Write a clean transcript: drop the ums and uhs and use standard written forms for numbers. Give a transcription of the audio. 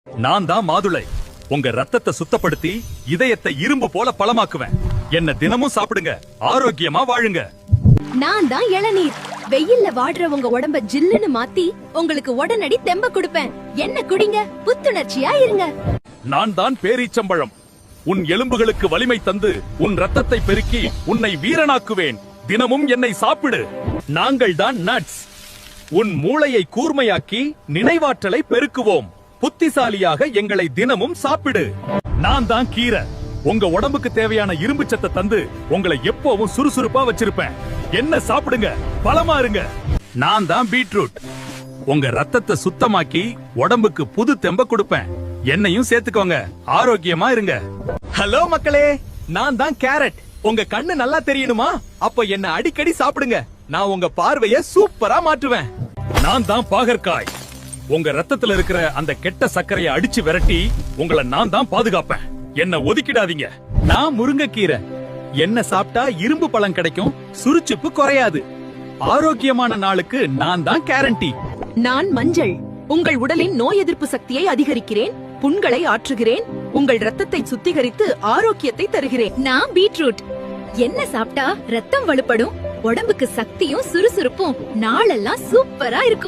நான் தான் மாதுளை. உங்க ரத்தத்தை சுத்தப்படுத்தி இதயத்தை இரும்பு போல பலமாக்குவேன். என்ன தினமும் சாப்பிடுங்க, ஆரோக்கியமா வாழுங்க. நான் தான் இளநீர். வெயில்ல வாடுற உங்க உடம்ப ஜில்லுன்னு மாத்தி உங்களுக்கு உடனடி தெம்ப கொடுப்பேன். என்ன குடிங்க, புத்துணர்ச்சியா இருங்க. நான் தான் பேரீச்சம்பழம். உன் எலும்புகளுக்கு வலிமை தந்து உன் ரத்தத்தை பெருக்கி உன்னை வீரனாக்குவேன். தினமும் என்னை சாப்பிடு. நாங்கள் தான் நட்ஸ். உன் மூளையை கூர்மையாக்கி நினைவாற்றலை பெருக்குவோம். புத்திசாலியாக எங்களை தினமும் சாப்பிடு. நான் தான் கீரை. உங்க உடம்புக்கு தேவையான இரும்பு சத்தை தந்து உங்களை எப்பவும் சுறுசுறுப்பா வச்சிருப்பேன். என்ன சாப்பிடுங்க, பலமா இருங்க. நான் தான் பீட்ரூட். உங்க ரத்தத்தை சுத்தமாக்கி உடம்புக்கு புது தெம்ப கொடுப்பேன். என்னையும் சேர்த்துக்கோங்க, ஆரோக்கியமா இருங்க. ஹலோ மக்களே, நான் தான் கேரட். உங்க கண்ணு நல்லா தெரியணுமா? அப்ப என்ன அடிக்கடி சாப்பிடுங்க. நான் உங்க பார்வைய சூப்பரா மாற்றுவேன். நான் தான் பாகற்காய். உங்க ரத்தத்துல இருக்கிற அந்த கெட்ட சர்க்கரையை அடிச்சு விரட்டி உங்களை நான் தான் பாதுகாப்பேன். என்ன ஒதுக்கிடாதீங்க. நான் முருங்கைக்கீரை. என்ன சாப்பிட்டா இரும்பு பழம் கிடைக்கும், சுறுச்சுப்பு குறையாது. ஆரோக்கியமான நாளுக்கு நான் தான் கேரண்டி. நான் மஞ்சள். உங்கள் உடலின் நோய் எதிர்ப்பு சக்தியை அதிகரிக்கிறேன், புண்களை ஆற்றுகிறேன், உங்கள் ரத்தத்தை சுத்திகரித்து ஆரோக்கியத்தை தருகிறேன். நான் பீட்ரூட். என்ன சாப்பிட்டா ரத்தம் வலுப்படும், உடம்புக்கு சக்தியும் சுறுசுறுப்பும் நாளெல்லாம் சூப்பரா இருக்கும்.